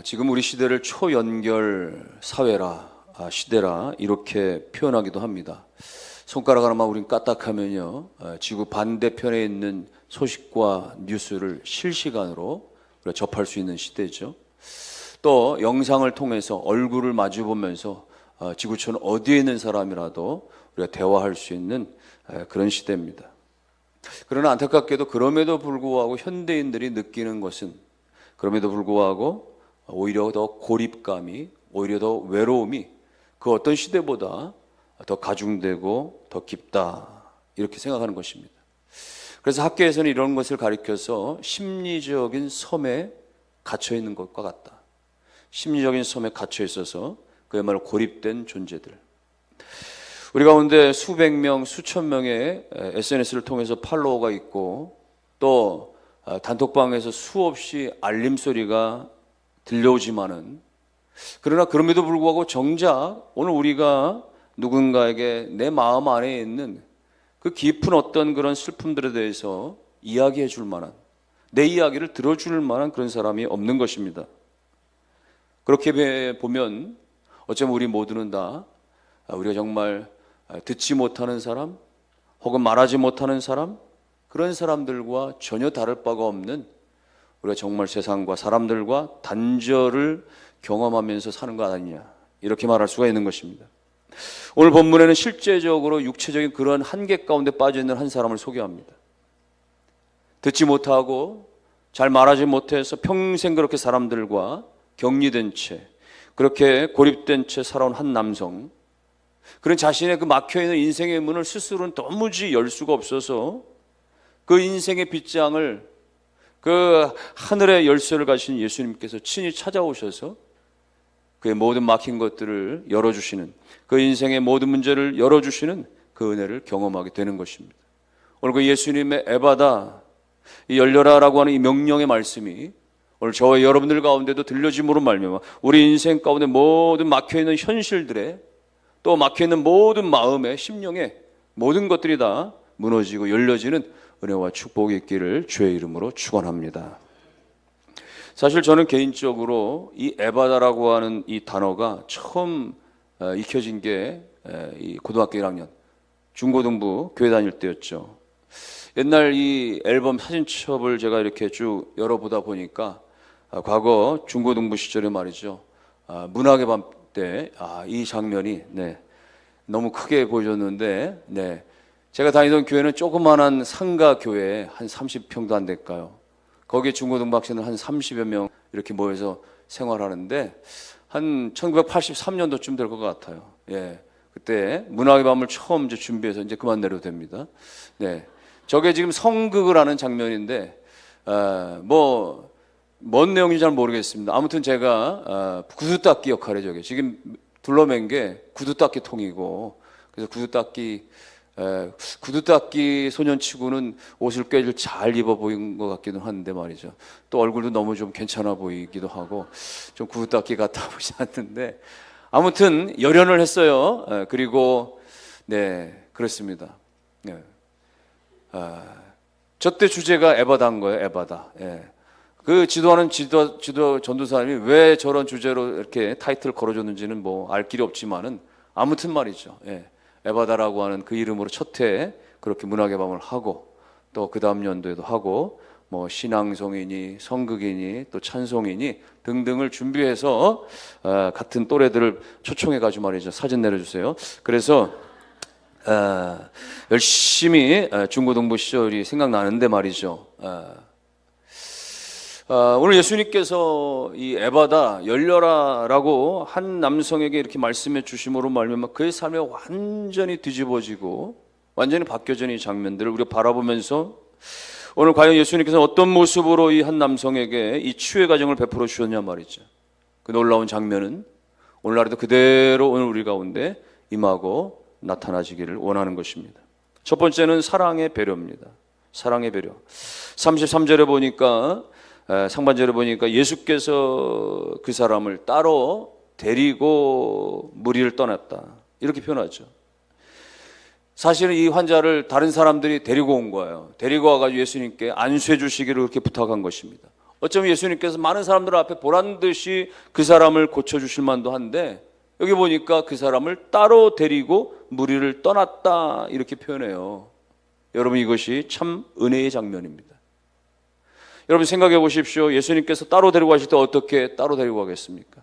지금 우리 시대를 초연결 사회라, 시대라 이렇게 표현하기도 합니다. 손가락 하나만 우린 까딱하면요, 지구 반대편에 있는 소식과 뉴스를 실시간으로 우리가 접할 수 있는 시대죠. 또 영상을 통해서 얼굴을 마주 보면서 지구촌 어디에 있는 사람이라도 우리가 대화할 수 있는 그런 시대입니다. 그러나 안타깝게도 그럼에도 불구하고 현대인들이 느끼는 것은, 그럼에도 불구하고 오히려 더 고립감이, 오히려 더 외로움이 그 어떤 시대보다 더 가중되고 더 깊다, 이렇게 생각하는 것입니다. 그래서 학교에서는 이런 것을 가리켜서 심리적인 섬에 갇혀 있는 것과 같다. 심리적인 섬에 갇혀 있어서 그야말로 고립된 존재들. 우리 가운데 수백 명, 수천 명의 SNS를 통해서 팔로워가 있고, 또 단톡방에서 수없이 알림소리가 들려오지만은, 그러나 그럼에도 불구하고 정작 오늘 우리가 누군가에게 내 마음 안에 있는 그 깊은 어떤 그런 슬픔들에 대해서 이야기해 줄 만한, 내 이야기를 들어줄 만한 그런 사람이 없는 것입니다. 그렇게 보면 어쩌면 우리 모두는 다 우리가 정말 듣지 못하는 사람, 혹은 말하지 못하는 사람, 그런 사람들과 전혀 다를 바가 없는, 우리가 정말 세상과 사람들과 단절을 경험하면서 사는 것 아니냐, 이렇게 말할 수가 있는 것입니다. 오늘 본문에는 실제적으로 육체적인 그런 한계 가운데 빠져있는 한 사람을 소개합니다. 듣지 못하고 잘 말하지 못해서 평생 그렇게 사람들과 격리된 채, 그렇게 고립된 채 살아온 한 남성, 그런 자신의 그 막혀있는 인생의 문을 스스로는 도무지 열 수가 없어서 그 인생의 빗장을, 그 하늘의 열쇠를 가신 예수님께서 친히 찾아오셔서 그의 모든 막힌 것들을 열어주시는, 그 인생의 모든 문제를 열어주시는 그 은혜를 경험하게 되는 것입니다. 오늘 그 예수님의 에바다, 이 열려라라고 하는 이 명령의 말씀이 오늘 저와 여러분들 가운데도 들려짐으로 말미암아 우리 인생 가운데 모든 막혀있는 현실들에, 또 막혀있는 모든 마음에, 심령에 모든 것들이 다 무너지고 열려지는 은혜와 축복이 있기를 주의 이름으로 축원합니다. 사실 저는 개인적으로 이 에바다라고 하는 이 단어가 처음 익혀진 게 이 고등학교 1학년 중고등부 교회 다닐 때였죠. 옛날 이 앨범 사진첩을 제가 이렇게 쭉 열어보다 보니까 과거 중고등부 시절에 말이죠, 문학의 밤 때 이 장면이 너무 크게 보여줬는데, 제가 다니던 교회는 조그만한 상가 교회, 한 30평도 안 될까요? 거기에 중고등부 학생들 한 30여 명 이렇게 모여서 생활하는데, 한 1983년도쯤 될 것 같아요. 그때 문학의 밤을 처음 이제 준비해서 이제 그만 내려도 됩니다. 저게 지금 성극을 하는 장면인데, 뭔 내용인지 잘 모르겠습니다. 아무튼 제가 구두닦기 역할에, 저게 지금 둘러맨 게 구두닦기 통이고, 그래서 구두닦기 소년치고는 옷을 꽤 잘 입어 보인 것 같기도 한데 말이죠. 또 얼굴도 너무 좀 괜찮아 보이기도 하고 좀 구두닦기 같아 보이지 않는데, 아무튼 열연을 했어요. 그리고 그렇습니다. 저때 주제가 에바다인 거예요. 에바다. 그 지도하는 지도 전도사님이 왜 저런 주제로 이렇게 타이틀을 걸어줬는지는 알 길이 없지만은, 아무튼 말이죠. 에바다라고 하는 그 이름으로 첫 해에 그렇게 문학의 밤을 하고, 또 그 다음 연도에도 하고, 신앙송이니 성극이니 또 찬송이니 등등을 준비해서 같은 또래들을 초청해가지고 말이죠, 사진 내려주세요. 그래서 열심히 중고등부 시절이 생각나는데 말이죠. 오늘 예수님께서 이 에바다, 열려라라고 한 남성에게 이렇게 말씀해 주심으로 말미암아 그의 삶이 완전히 뒤집어지고 완전히 바뀌어진 이 장면들을 우리가 바라보면서, 오늘 과연 예수님께서 어떤 모습으로 이 한 남성에게 이 치유의 과정을 베풀어 주셨냐 말이죠. 그 놀라운 장면은 오늘날에도 그대로 오늘 우리 가운데 임하고 나타나시기를 원하는 것입니다. 첫 번째는 사랑의 배려입니다. 사랑의 배려. 33절에 보니까, 상반절에 보니까 예수께서 그 사람을 따로 데리고 무리를 떠났다, 이렇게 표현하죠. 사실은 이 환자를 다른 사람들이 데리고 온 거예요. 데리고 와가지고 예수님께 안수해 주시기를 그렇게 부탁한 것입니다. 어쩌면 예수님께서 많은 사람들 앞에 보란 듯이 그 사람을 고쳐주실 만도 한데, 여기 보니까 그 사람을 따로 데리고 무리를 떠났다 이렇게 표현해요. 여러분, 이것이 참 은혜의 장면입니다. 여러분 생각해 보십시오. 예수님께서 따로 데리고 가실 때 어떻게 따로 데리고 가겠습니까?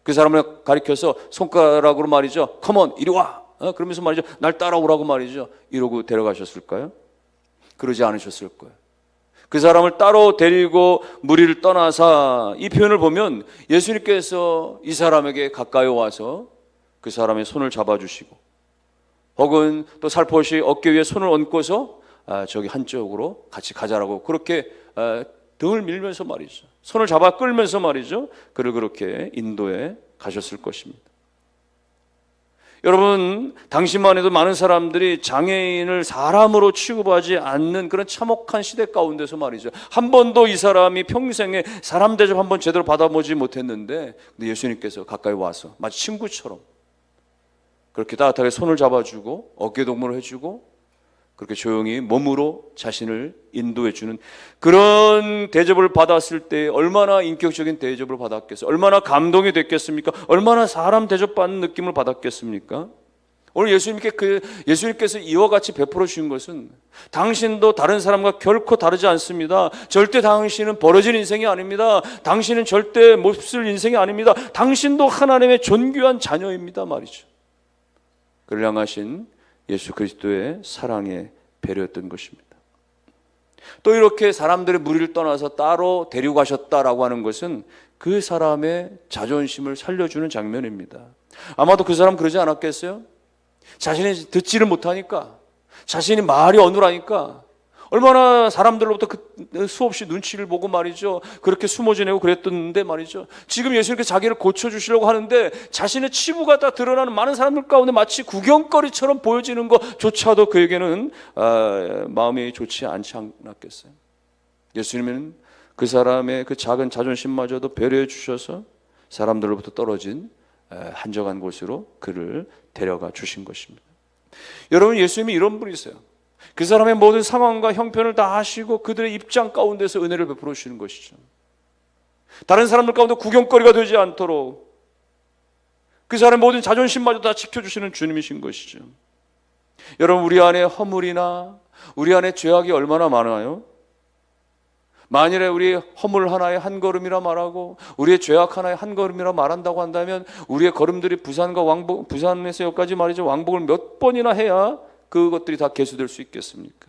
그 사람을 가리켜서 손가락으로 말이죠, 컴온 이리 와, 그러면서 말이죠, 날 따라오라고 말이죠, 이러고 데려가셨을까요? 그러지 않으셨을 거예요. 그 사람을 따로 데리고 무리를 떠나사, 이 표현을 보면 예수님께서 이 사람에게 가까이 와서 그 사람의 손을 잡아주시고, 혹은 또 살포시 어깨 위에 손을 얹고서 저기 한쪽으로 같이 가자라고 그렇게 등을 밀면서 말이죠, 손을 잡아 끌면서 말이죠, 그를 그렇게 인도해 가셨을 것입니다. 여러분, 당시만 해도 많은 사람들이 장애인을 사람으로 취급하지 않는 그런 참혹한 시대 가운데서 말이죠, 한 번도 이 사람이 평생에 사람 대접 한 번 제대로 받아보지 못했는데, 근데 예수님께서 가까이 와서 마치 친구처럼 그렇게 따뜻하게 손을 잡아주고 어깨 동무를 해주고 그렇게 조용히 몸으로 자신을 인도해주는 그런 대접을 받았을 때 얼마나 인격적인 대접을 받았겠어요? 얼마나 감동이 됐겠습니까? 얼마나 사람 대접받는 느낌을 받았겠습니까? 오늘 예수님께서 이와 같이 베풀어 주신 것은 당신도 다른 사람과 결코 다르지 않습니다. 절대 당신은 버려진 인생이 아닙니다. 당신은 절대 몹쓸 인생이 아닙니다. 당신도 하나님의 존귀한 자녀입니다 말이죠. 그를 향하신 예수 그리스도의 사랑의 배려였던 것입니다. 또 이렇게 사람들의 무리를 떠나서 따로 데리고 가셨다라고 하는 것은 그 사람의 자존심을 살려주는 장면입니다. 아마도 그 사람 그러지 않았겠어요? 자신이 듣지를 못하니까, 자신이 말이 어눌하니까 얼마나 사람들로부터 수없이 눈치를 보고 말이죠, 그렇게 숨어 지내고 그랬던데 말이죠, 지금 예수님께서 자기를 고쳐주시려고 하는데 자신의 치부가 다 드러나는 많은 사람들 가운데 마치 구경거리처럼 보여지는 것조차도 그에게는 마음이 좋지 않지 않았겠어요? 예수님은 그 사람의 그 작은 자존심마저도 배려해 주셔서 사람들로부터 떨어진 한적한 곳으로 그를 데려가 주신 것입니다. 여러분, 예수님이 이런 분이세요. 그 사람의 모든 상황과 형편을 다 아시고 그들의 입장 가운데서 은혜를 베풀어 주시는 것이죠. 다른 사람들 가운데 구경거리가 되지 않도록 그 사람의 모든 자존심마저 다 지켜주시는 주님이신 것이죠. 여러분, 우리 안에 허물이나 우리 안에 죄악이 얼마나 많아요? 만일에 우리 허물 하나의 한 걸음이라 말하고 우리의 죄악 하나의 한 걸음이라 말한다고 한다면 우리의 걸음들이 부산에서 여기까지 말이죠, 왕복을 몇 번이나 해야 그것들이 다 개수될 수 있겠습니까?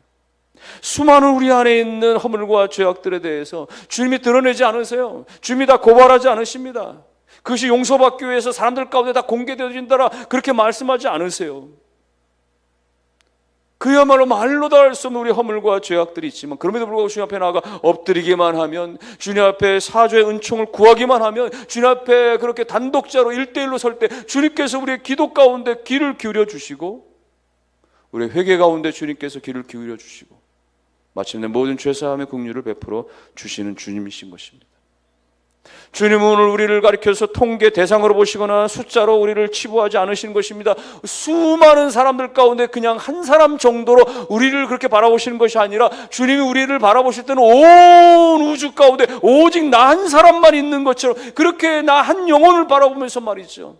수많은 우리 안에 있는 허물과 죄악들에 대해서 주님이 드러내지 않으세요. 주님이 다 고발하지 않으십니다. 그것이 용서받기 위해서 사람들 가운데 다 공개되어진다라 그렇게 말씀하지 않으세요. 그야말로 말로 다 할 수 없는 우리 허물과 죄악들이 있지만, 그럼에도 불구하고 주님 앞에 나아가 엎드리기만 하면, 주님 앞에 사죄의 은총을 구하기만 하면, 주님 앞에 그렇게 단독자로 1대1로 설 때 주님께서 우리의 기도 가운데 귀를 기울여 주시고, 우리의 회개 가운데 주님께서 귀를 기울여 주시고, 마침내 모든 죄사함의 긍휼을 베풀어 주시는 주님이신 것입니다. 주님은 오늘 우리를 가리켜서 통계 대상으로 보시거나 숫자로 우리를 치부하지 않으시는 것입니다. 수많은 사람들 가운데 그냥 한 사람 정도로 우리를 그렇게 바라보시는 것이 아니라, 주님이 우리를 바라보실 때는 온 우주 가운데 오직 나 한 사람만 있는 것처럼 그렇게 나 한 영혼을 바라보면서 말이죠,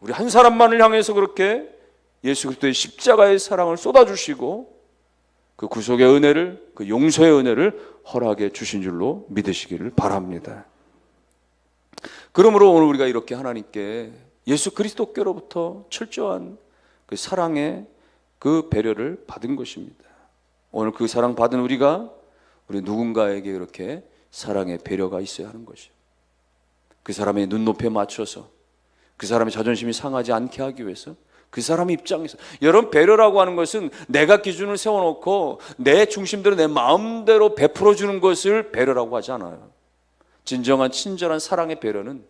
우리 한 사람만을 향해서 그렇게 예수 그리스도의 십자가의 사랑을 쏟아주시고 그 구속의 은혜를, 그 용서의 은혜를 허락해 주신 줄로 믿으시기를 바랍니다. 그러므로 오늘 우리가 이렇게 하나님께 예수 그리스도께로부터 철저한 그 사랑의 그 배려를 받은 것입니다. 오늘 그 사랑 받은 우리 누군가에게 그렇게 사랑의 배려가 있어야 하는 것이에요. 그 사람의 눈높이에 맞춰서 그 사람의 자존심이 상하지 않게 하기 위해서 그 사람 입장에서, 여러분, 배려라고 하는 것은 내가 기준을 세워놓고 내 중심대로 내 마음대로 베풀어 주는 것을 배려라고 하지 않아요. 진정한 친절한 사랑의 배려는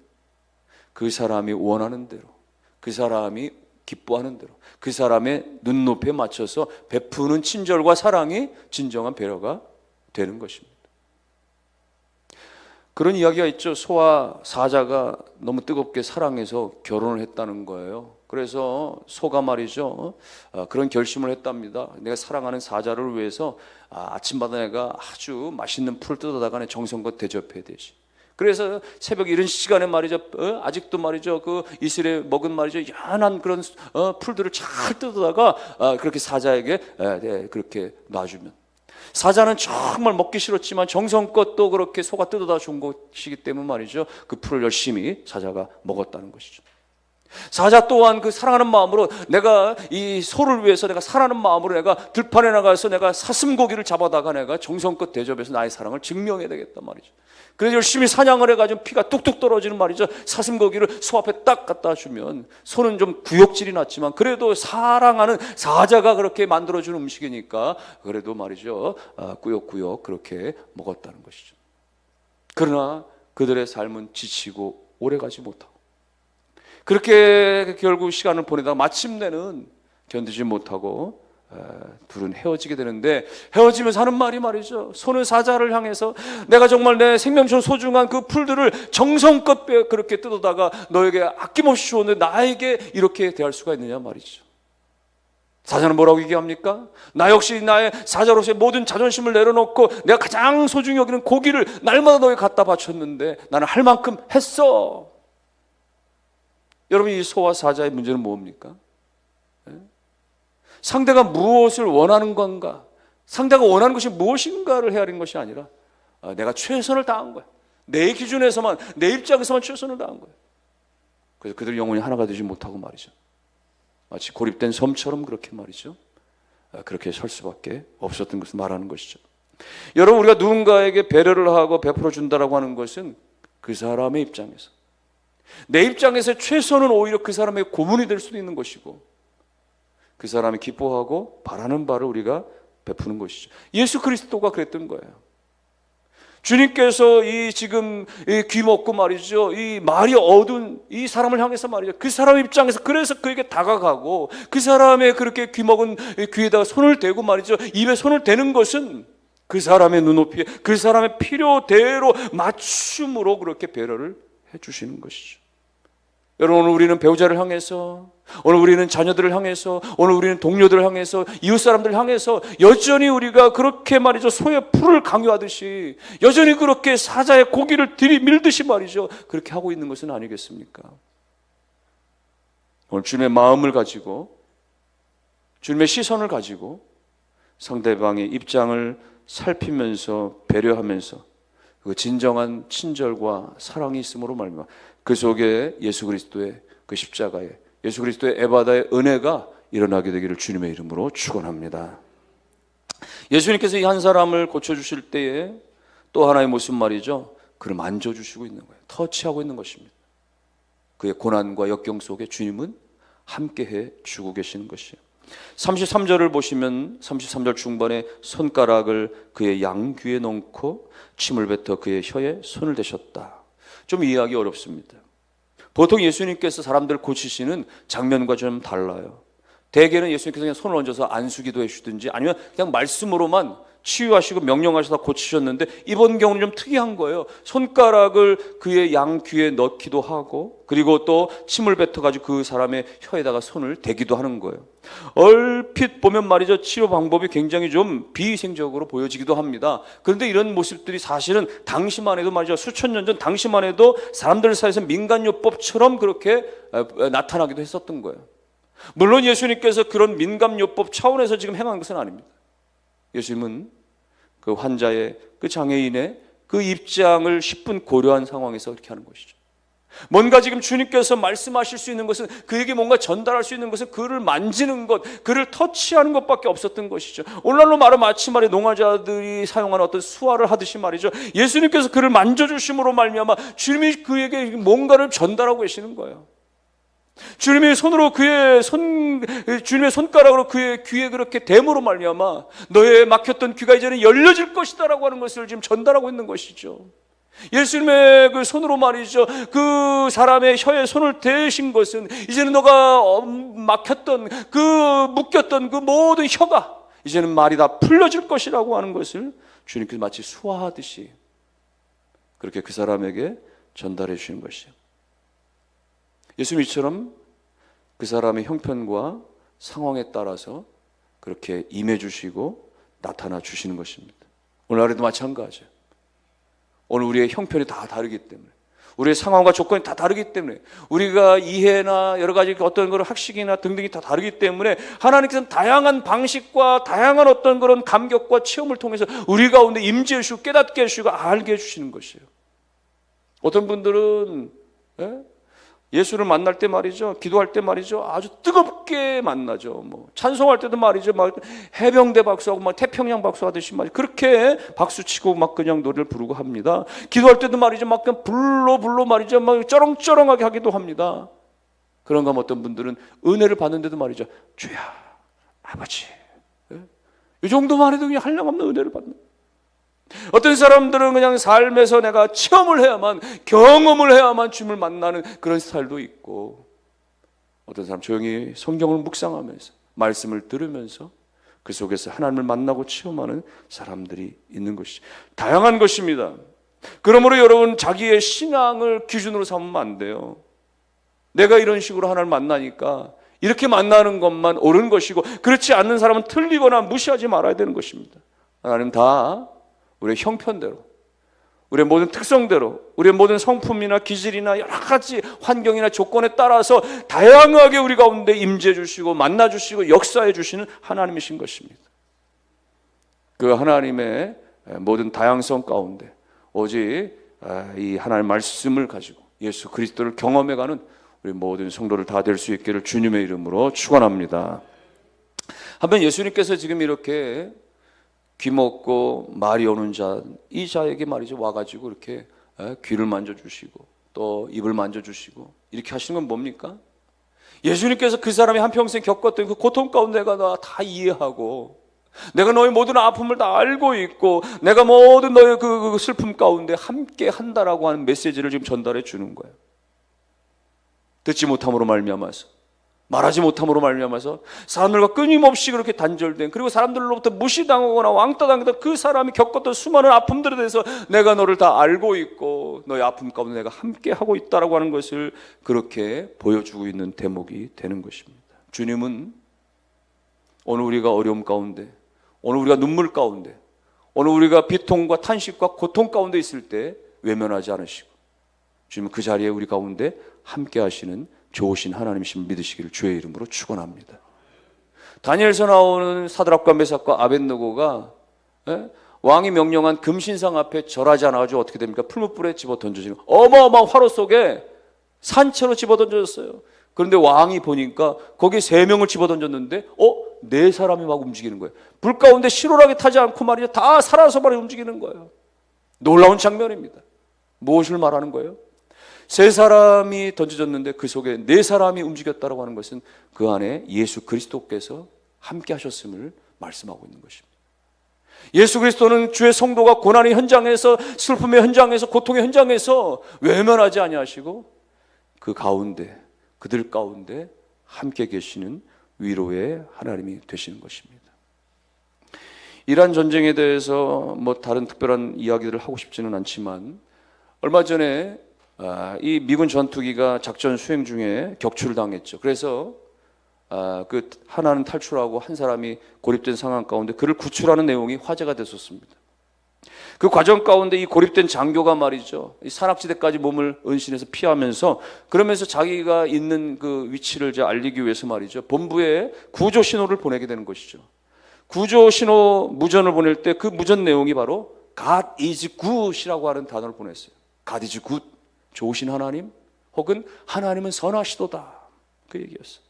그 사람이 원하는 대로, 그 사람이 기뻐하는 대로, 그 사람의 눈높이에 맞춰서 베푸는 친절과 사랑이 진정한 배려가 되는 것입니다. 그런 이야기가 있죠. 소와 사자가 너무 뜨겁게 사랑해서 결혼을 했다는 거예요. 그래서 소가 말이죠, 그런 결심을 했답니다. 내가 사랑하는 사자를 위해서 아침마다 내가 아주 맛있는 풀 뜯어다가 내 정성껏 대접해야 되지. 그래서 새벽 이른 시간에 말이죠, 아직도 말이죠, 그 이슬에 먹은 말이죠, 연한 그런 풀들을 잘 뜯어다가 그렇게 사자에게 그렇게 놔주면, 사자는 정말 먹기 싫었지만 정성껏 또 그렇게 소가 뜯어다 준 것이기 때문에 말이죠, 그 풀을 열심히 사자가 먹었다는 것이죠. 사자 또한 그 사랑하는 마음으로, 내가 이 소를 위해서 내가 사랑하는 마음으로 내가 들판에 나가서 내가 사슴고기를 잡아다가 내가 정성껏 대접해서 나의 사랑을 증명해야 되겠단 말이죠. 그래서 열심히 사냥을 해가지고 피가 뚝뚝 떨어지는 말이죠, 사슴고기를 소 앞에 딱 갖다 주면, 소는 좀 구역질이 났지만 그래도 사랑하는 사자가 그렇게 만들어준 음식이니까 그래도 말이죠, 꾸역꾸역 그렇게 먹었다는 것이죠. 그러나 그들의 삶은 지치고 오래가지 못하고, 그렇게 결국 시간을 보내다가 마침내는 견디지 못하고 둘은 헤어지게 되는데, 헤어지면서 하는 말이 말이죠, 소는 사자를 향해서 내가 정말 내 생명처럼 소중한 그 풀들을 정성껏 그렇게 뜯어다가 너에게 아낌없이 주었는데 나에게 이렇게 대할 수가 있느냐 말이죠. 사자는 뭐라고 얘기합니까? 나 역시 나의 사자로서의 모든 자존심을 내려놓고 내가 가장 소중히 여기는 고기를 날마다 너에게 갖다 바쳤는데 나는 할 만큼 했어. 여러분, 이 소와 사자의 문제는 뭡니까? 상대가 무엇을 원하는 건가, 상대가 원하는 것이 무엇인가를 헤아린 것이 아니라 내가 최선을 다한 거야. 내 기준에서만, 내 입장에서만 최선을 다한 거야. 그래서 그들이 영혼이 하나가 되지 못하고 말이죠, 마치 고립된 섬처럼 그렇게 말이죠, 그렇게 설 수밖에 없었던 것을 말하는 것이죠. 여러분, 우리가 누군가에게 배려를 하고 베풀어 준다라고 하는 것은 그 사람의 입장에서, 내 입장에서 최선은 오히려 그 사람의 고문이 될 수도 있는 것이고, 그 사람이 기뻐하고 바라는 바를 우리가 베푸는 것이죠. 예수 그리스도가 그랬던 거예요. 주님께서 이 지금 귀 먹고 말이죠, 이 말이 어두운 이 사람을 향해서 말이죠, 그 사람 입장에서 그래서 그에게 다가가고 그 사람의 그렇게 귀 먹은 귀에다가 손을 대고 말이죠, 입에 손을 대는 것은 그 사람의 눈높이에 그 사람의 필요대로 맞춤으로 그렇게 배려를 해주시는 것이죠. 여러분, 오늘 우리는 배우자를 향해서, 오늘 우리는 자녀들을 향해서, 오늘 우리는 동료들을 향해서, 이웃 사람들을 향해서 여전히 우리가 그렇게 말이죠, 소의 풀을 강요하듯이 여전히 그렇게 사자의 고기를 들이밀듯이 말이죠, 그렇게 하고 있는 것은 아니겠습니까? 오늘 주님의 마음을 가지고, 주님의 시선을 가지고 상대방의 입장을 살피면서 배려하면서 그 진정한 친절과 사랑이 있음으로 말미암아 그 속에 예수 그리스도의 그 십자가에 예수 그리스도의 에바다의 은혜가 일어나게 되기를 주님의 이름으로 축원합니다. 예수님께서 이 한 사람을 고쳐주실 때에 또 하나의 모습 말이죠, 그를 만져주시고 있는 거예요. 터치하고 있는 것입니다. 그의 고난과 역경 속에 주님은 함께해 주고 계시는 것이에요. 33절을 보시면 33절 중반에 손가락을 그의 양귀에 넣고 침을 뱉어 그의 혀에 손을 대셨다. 좀 이해하기 어렵습니다. 보통 예수님께서 사람들을 고치시는 장면과 좀 달라요. 대개는 예수님께서 그냥 손을 얹어서 안수기도 해주든지 아니면 그냥 말씀으로만 치유하시고 명령하셔서 고치셨는데, 이번 경우는 좀 특이한 거예요. 손가락을 그의 양귀에 넣기도 하고 그리고 또 침을 뱉어가지고 그 사람의 혀에다가 손을 대기도 하는 거예요. 얼핏 보면 말이죠, 치료 방법이 굉장히 좀 비위생적으로 보여지기도 합니다. 그런데 이런 모습들이 사실은 당시만 해도 말이죠, 수천 년 전 당시만 해도 사람들 사이에서 민간요법처럼 그렇게 나타나기도 했었던 거예요. 물론 예수님께서 그런 민간요법 차원에서 지금 행한 것은 아닙니다. 예수님은 그 환자의, 그 장애인의 그 입장을 10분 고려한 상황에서 그렇게 하는 것이죠. 뭔가 지금 주님께서 말씀하실 수 있는 것은, 그에게 뭔가 전달할 수 있는 것은 그를 만지는 것, 그를 터치하는 것밖에 없었던 것이죠. 오늘날로 말하면 마치 말에 농화자들이 사용하는 어떤 수화를 하듯이 말이죠, 예수님께서 그를 만져주심으로 말미암아 주님이 그에게 뭔가를 전달하고 계시는 거예요. 주님의 손으로 주님의 손가락으로 그의 귀에 그렇게 댐으로 말미암아 너의 막혔던 귀가 이제는 열려질 것이다라고 하는 것을 지금 전달하고 있는 것이죠. 예수님의 그 손으로 말이죠, 그 사람의 혀에 손을 대신 것은 이제는 너가 막혔던 그 묶였던 그 모든 혀가 이제는 말이 다 풀려질 것이라고 하는 것을 주님께서 마치 수화하듯이 그렇게 그 사람에게 전달해 주시는 것이에요. 예수님처럼 그 사람의 형편과 상황에 따라서 그렇게 임해 주시고 나타나 주시는 것입니다. 오늘날에도 마찬가지예요. 오늘 우리의 형편이 다 다르기 때문에, 우리의 상황과 조건이 다 다르기 때문에, 우리가 이해나 여러 가지 어떤 그런 학식이나 등등이 다 다르기 때문에 하나님께서는 다양한 방식과 다양한 어떤 그런 감격과 체험을 통해서 우리 가운데 임재해 주시고 깨닫게 해주시고 알게 해주시는 것이에요. 어떤 분들은 예수를 만날 때 말이죠, 기도할 때 말이죠, 아주 뜨겁게 만나죠. 뭐 찬송할 때도 말이죠, 막 해병대 박수하고 막 태평양 박수하듯이 막 그렇게 박수치고 막 그냥 노래를 부르고 합니다. 기도할 때도 말이죠, 막 그냥 불로 말이죠, 막 쩌렁쩌렁하게 하기도 합니다. 그런가 하면 어떤 분들은 은혜를 받는데도 말이죠, 주야, 아버지, 이 정도만 해도 그냥 한량없는 은혜를 받는. 어떤 사람들은 그냥 삶에서 내가 체험을 해야만, 경험을 해야만 주님을 만나는 그런 스타일도 있고, 어떤 사람 조용히 성경을 묵상하면서 말씀을 들으면서 그 속에서 하나님을 만나고 체험하는 사람들이 있는 것이 다양한 것입니다. 그러므로 여러분, 자기의 신앙을 기준으로 삼으면 안 돼요. 내가 이런 식으로 하나님을 만나니까 이렇게 만나는 것만 옳은 것이고, 그렇지 않는 사람은 틀리거나 무시하지 말아야 되는 것입니다. 하나님 다 우리의 형편대로, 우리의 모든 특성대로, 우리의 모든 성품이나 기질이나 여러 가지 환경이나 조건에 따라서 다양하게 우리 가운데 임재해 주시고 만나 주시고 역사해 주시는 하나님이신 것입니다. 그 하나님의 모든 다양성 가운데 오직 이 하나님의 말씀을 가지고 예수 그리스도를 경험해가는 우리 모든 성도를 다 될 수 있기를 주님의 이름으로 축원합니다. 한편 예수님께서 지금 이렇게 귀먹고 말이 오는 자, 이 자에게 말이죠, 와가지고 이렇게 귀를 만져주시고 또 입을 만져주시고 이렇게 하시는 건 뭡니까? 예수님께서 그 사람이 한평생 겪었던 그 고통 가운데 내가 다 이해하고, 내가 너의 모든 아픔을 다 알고 있고, 내가 모든 너의 그 슬픔 가운데 함께 한다라고 하는 메시지를 지금 전달해 주는 거예요. 듣지 못함으로 말미암아서, 말하지 못함으로 말미암아서 사람들과 끊임없이 그렇게 단절된, 그리고 사람들로부터 무시당하거나 왕따당했던 그 사람이 겪었던 수많은 아픔들에 대해서 내가 너를 다 알고 있고 너의 아픔 가운데 내가 함께 하고 있다라고 하는 것을 그렇게 보여주고 있는 대목이 되는 것입니다. 주님은 오늘 우리가 어려움 가운데, 오늘 우리가 눈물 가운데, 오늘 우리가 비통과 탄식과 고통 가운데 있을 때 외면하지 않으시고, 주님은 그 자리에 우리 가운데 함께 하시는 좋으신 하나님이신 믿으시기를 주의 이름으로 축원합니다. 다니엘서 나오는 사드락과 메삭과 아벳느고가 왕이 명령한 금신상 앞에 절하지 않아가지고 어떻게 됩니까? 풀무불에 집어 던져지는 어마어마한 화로 속에 산채로 집어 던져졌어요. 그런데 왕이 보니까 거기에 3명을 집어 던졌는데 4사람이 막 움직이는 거예요. 불 가운데 실오라게 타지 않고 말이죠, 다 살아서 말이 움직이는 거예요. 놀라운 장면입니다. 무엇을 말하는 거예요? 3사람이 던져졌는데 그 속에 4사람이 움직였다고 하는 것은 그 안에 예수 그리스도께서 함께 하셨음을 말씀하고 있는 것입니다. 예수 그리스도는 주의 성도가 고난의 현장에서, 슬픔의 현장에서, 고통의 현장에서 외면하지 아니하시고 그 가운데, 그들 가운데 함께 계시는 위로의 하나님이 되시는 것입니다. 이란 전쟁에 대해서 뭐 다른 특별한 이야기들을 하고 싶지는 않지만, 얼마 전에 이 미군 전투기가 작전 수행 중에 격추를 당했죠. 그래서 그 하나는 탈출하고 한 사람이 고립된 상황 가운데 그를 구출하는 내용이 화제가 됐었습니다. 그 과정 가운데 이 고립된 장교가 말이죠, 이 산악지대까지 몸을 은신해서 피하면서, 그러면서 자기가 있는 그 위치를 이제 알리기 위해서 말이죠, 본부에 구조 신호를 보내게 되는 것이죠. 구조 신호 무전을 보낼 때 그 무전 내용이 바로 God is good이라고 하는 단어를 보냈어요. God is good, 좋으신 하나님, 혹은 하나님은 선하시도다, 그 얘기였어요.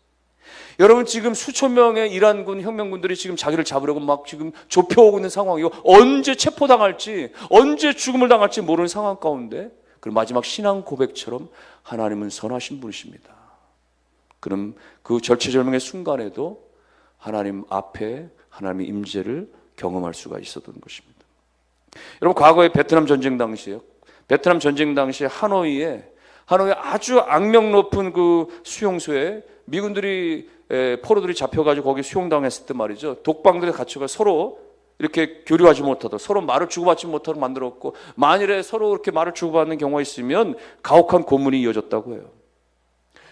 여러분, 지금 수천 명의 이란군 혁명군들이 지금 자기를 잡으려고 막 지금 좁혀오고 있는 상황이고, 언제 체포당할지, 언제 죽음을 당할지 모르는 상황 가운데 그 마지막 신앙 고백처럼 하나님은 선하신 분이십니다. 그럼 그 절체절명의 순간에도 하나님 앞에 하나님의 임재를 경험할 수가 있었던 것입니다. 여러분, 과거에 베트남 전쟁 당시에요, 베트남 전쟁 당시에 하노이에 아주 악명 높은 그 수용소에 미군들이, 포로들이 잡혀가지고 거기 수용당했을 때 말이죠, 독방들에 갇혀가 서로 이렇게 교류하지 못하도록, 서로 말을 주고받지 못하도록 만들었고, 만일에 서로 이렇게 말을 주고받는 경우가 있으면 가혹한 고문이 이어졌다고 해요.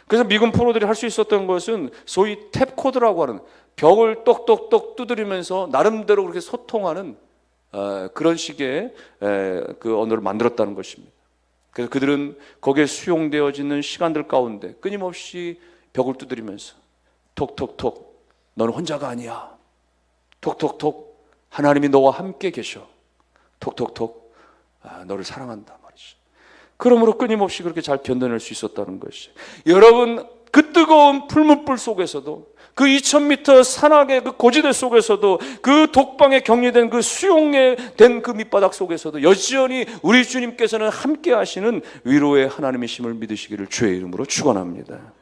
그래서 미군 프로들이 할 수 있었던 것은 소위 탭코드라고 하는 벽을 똑똑똑 두드리면서 나름대로 그렇게 소통하는 그런 식의 그 언어를 만들었다는 것입니다. 그래서 그들은 거기에 수용되어지는 시간들 가운데 끊임없이 벽을 두드리면서 톡톡톡 너는 혼자가 아니야. 톡톡톡 하나님이 너와 함께 계셔. 톡톡톡 너를 사랑한다 말이죠. 그러므로 끊임없이 그렇게 잘 견뎌낼 수 있었다는 것이, 여러분 그 뜨거운 풀문불 속에서도, 그 2000m 산악의 그 고지대 속에서도, 그 독방에 격리된 그 수용에 된 그 밑바닥 속에서도 여전히 우리 주님께서는 함께 하시는 위로의 하나님이심을 믿으시기를 주의 이름으로 축원합니다.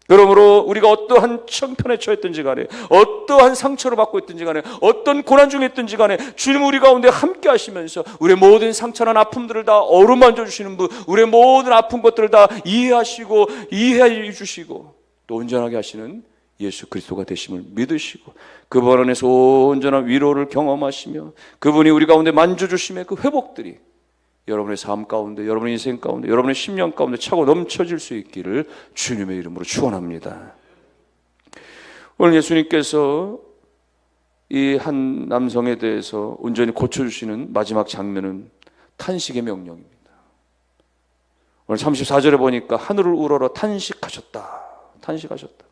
그러므로 우리가 어떠한 형편에 처했든지 간에, 어떠한 상처를 받고 있든지 간에, 어떤 고난 중에 있든지 간에 주님 우리 가운데 함께 하시면서 우리의 모든 상처나 아픔들을 다 어루만져 주시는 분, 우리의 모든 아픈 것들을 다 이해하시고 이해해 주시고 또 온전하게 하시는 예수 그리스도가 되심을 믿으시고 그분 안에서 온전한 위로를 경험하시며 그분이 우리 가운데 만져주심의 그 회복들이 여러분의 삶 가운데, 여러분의 인생 가운데, 여러분의 심령 가운데 차고 넘쳐질 수 있기를 주님의 이름으로 축원합니다. 오늘 예수님께서 이 한 남성에 대해서 온전히 고쳐주시는 마지막 장면은 탄식의 명령입니다. 오늘 34절에 보니까 하늘을 우러러 탄식하셨다. 탄식하셨다.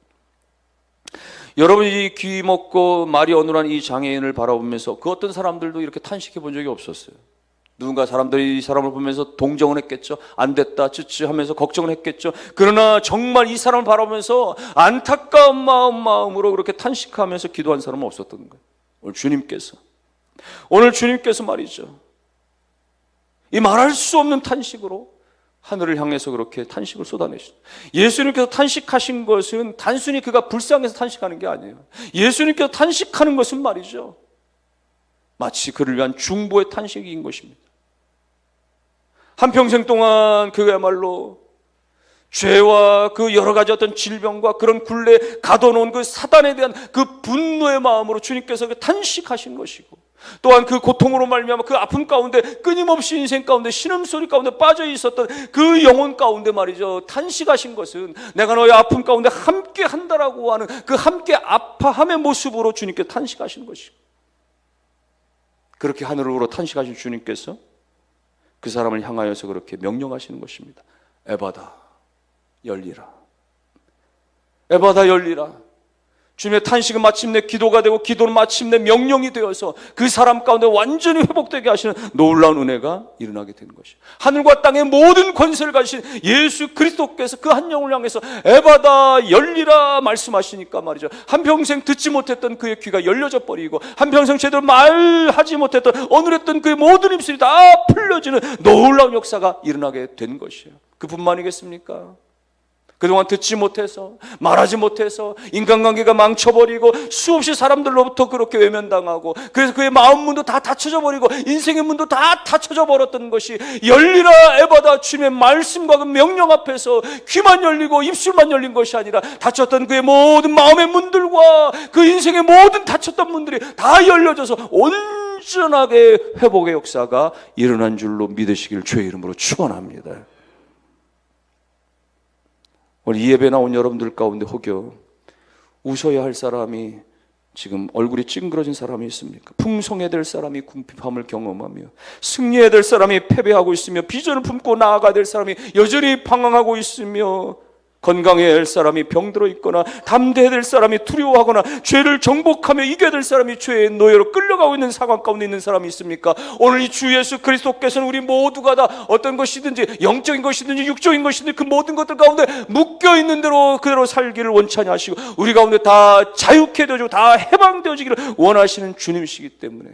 여러분이 귀 먹고 말이 어눌한 이 장애인을 바라보면서 그 어떤 사람들도 이렇게 탄식해 본 적이 없었어요. 누군가 사람들이 이 사람을 보면서 동정을 했겠죠. 안 됐다 찌찌하면서 걱정을 했겠죠. 그러나 정말 이 사람을 바라보면서 안타까운 마음으로 그렇게 탄식하면서 기도한 사람은 없었던 거예요. 오늘 주님께서 말이죠, 이 말할 수 없는 탄식으로 하늘을 향해서 그렇게 탄식을 쏟아내시죠. 예수님께서 탄식하신 것은 단순히 그가 불쌍해서 탄식하는 게 아니에요. 예수님께서 탄식하는 것은 말이죠, 마치 그를 위한 중보의 탄식인 것입니다. 한평생 동안 그야말로 죄와 그 여러 가지 어떤 질병과 그런 굴레에 가둬놓은 그 사단에 대한 그 분노의 마음으로 주님께서 탄식하신 것이고, 또한 그 고통으로 말미암아 그 아픔 가운데 끊임없이 인생 가운데 신음소리 가운데 빠져 있었던 그 영혼 가운데 말이죠, 탄식하신 것은 내가 너의 아픔 가운데 함께 한다라고 하는 그 함께 아파함의 모습으로 주님께 탄식하신 것이고, 그렇게 하늘으로 탄식하신 주님께서 그 사람을 향하여서 그렇게 명령하시는 것입니다. 에바다 열리라. 에바다 열리라. 주님의 탄식은 마침내 기도가 되고 기도는 마침내 명령이 되어서 그 사람 가운데 완전히 회복되게 하시는 놀라운 은혜가 일어나게 되는 것이에요. 하늘과 땅의 모든 권세를 가지신 예수 그리스도께서 그 한 영혼을 향해서 에바다 열리라 말씀하시니까 말이죠, 한평생 듣지 못했던 그의 귀가 열려져 버리고 한평생 제대로 말하지 못했던 어눌했던 그의 모든 입술이 다 풀려지는 놀라운 역사가 일어나게 된 것이에요. 그뿐만이겠습니까? 그동안 듣지 못해서, 말하지 못해서 인간관계가 망쳐버리고 수없이 사람들로부터 그렇게 외면당하고, 그래서 그의 마음 문도 다 닫혀져 버리고 인생의 문도 다 닫혀져 버렸던 것이 열리라 에바다 주님의 말씀과 그 명령 앞에서 귀만 열리고 입술만 열린 것이 아니라 닫혔던 그의 모든 마음의 문들과 그 인생의 모든 닫혔던 문들이 다 열려져서 온전하게 회복의 역사가 일어난 줄로 믿으시길 주의 이름으로 축원합니다. 오늘 이 예배 나온 여러분들 가운데 혹여 웃어야 할 사람이, 지금 얼굴이 찡그러진 사람이 있습니까? 풍성해야 될 사람이 궁핍함을 경험하며, 승리해야 될 사람이 패배하고 있으며, 비전을 품고 나아가야 될 사람이 여전히 방황하고 있으며, 건강해야 할 사람이 병들어 있거나, 담대해야 될 사람이 두려워하거나, 죄를 정복하며 이겨야 될 사람이 죄의 노예로 끌려가고 있는 상황 가운데 있는 사람이 있습니까? 오늘 이 주 예수 그리스도께서는 우리 모두가 다 어떤 것이든지, 영적인 것이든지 육적인 것이든지 그 모든 것들 가운데 묶여있는 대로 그대로 살기를 원치 하시고, 우리 가운데 다 자유케 되어지고 다 해방되어지기를 원하시는 주님이시기 때문에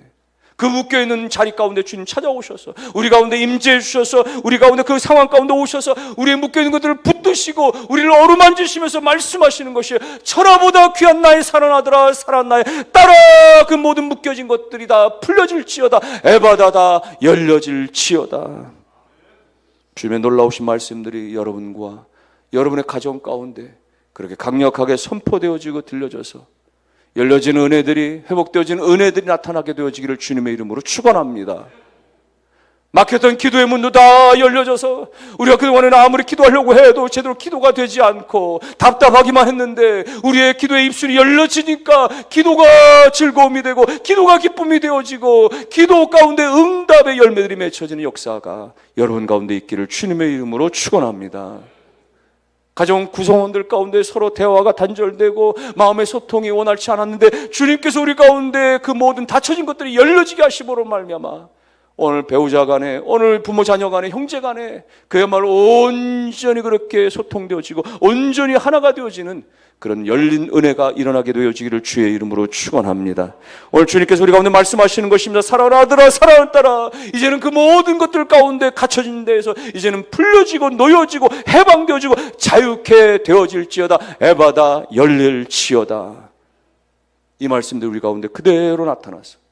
그 묶여있는 자리 가운데 주님 찾아오셔서 우리 가운데 임재해 주셔서 우리 가운데 그 상황 가운데 오셔서 우리의 묶여있는 것들을 붙드시고 우리를 어루만지시면서 말씀하시는 것이, 천하보다 귀한 나의 사랑하는 아들아, 사랑하는 나의 딸아, 그 모든 묶여진 것들이 다 풀려질지어다, 에바다 다 열려질지어다. 주님의 놀라우신 말씀들이 여러분과 여러분의 가정 가운데 그렇게 강력하게 선포되어지고 들려져서 열려진 은혜들이, 회복되어진 은혜들이 나타나게 되어지기를 주님의 이름으로 축원합니다. 막혔던 기도의 문도 다 열려져서 우리가 그동안에는 아무리 기도하려고 해도 제대로 기도가 되지 않고 답답하기만 했는데 우리의 기도의 입술이 열려지니까 기도가 즐거움이 되고 기도가 기쁨이 되어지고 기도 가운데 응답의 열매들이 맺혀지는 역사가 여러분 가운데 있기를 주님의 이름으로 축원합니다. 가정 구성원들 가운데 서로 대화가 단절되고 마음의 소통이 원활치 않았는데 주님께서 우리 가운데 그 모든 닫혀진 것들이 열려지게 하심으로 말미암아 오늘 배우자 간에, 오늘 부모 자녀 간에, 형제 간에 그야말로 온전히 그렇게 소통되어지고 온전히 하나가 되어지는 그런 열린 은혜가 일어나게 되어지기를 주의 이름으로 축원합니다. 오늘 주님께서 우리 가운데 말씀하시는 것입니다. 사랑하는 아들아, 사랑하는 딸아, 이제는 그 모든 것들 가운데 갇혀진 데에서 이제는 풀려지고 놓여지고 해방되어지고 자유케 되어질지어다. 에바다 열릴지어다. 이 말씀들이 우리 가운데 그대로 나타나서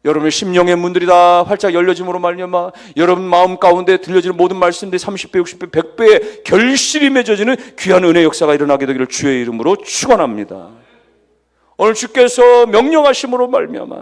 여러분의 심령의 문들이 다 활짝 열려짐으로 말미암아 여러분 마음 가운데 들려지는 모든 말씀들이 30배, 60배, 100배의 결실이 맺어지는 귀한 은혜 역사가 일어나게 되기를 주의 이름으로 축원합니다. 오늘 주께서 명령하심으로 말미암아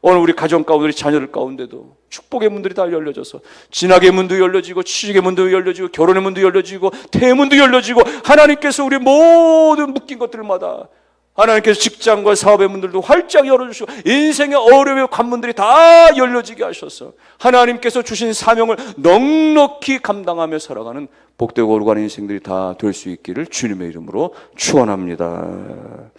오늘 우리 가정 가운데 우리 자녀들 가운데도 축복의 문들이 다 열려져서 진학의 문도 열려지고 취직의 문도 열려지고 결혼의 문도 열려지고 태의 문도 열려지고 하나님께서 우리 모든 묶인 것들마다 하나님께서 직장과 사업의 문들도 활짝 열어주시고 인생의 어려움의 관문들이 다 열려지게 하셔서 하나님께서 주신 사명을 넉넉히 감당하며 살아가는 복되고 오르가는 인생들이 다 될 수 있기를 주님의 이름으로 축원합니다.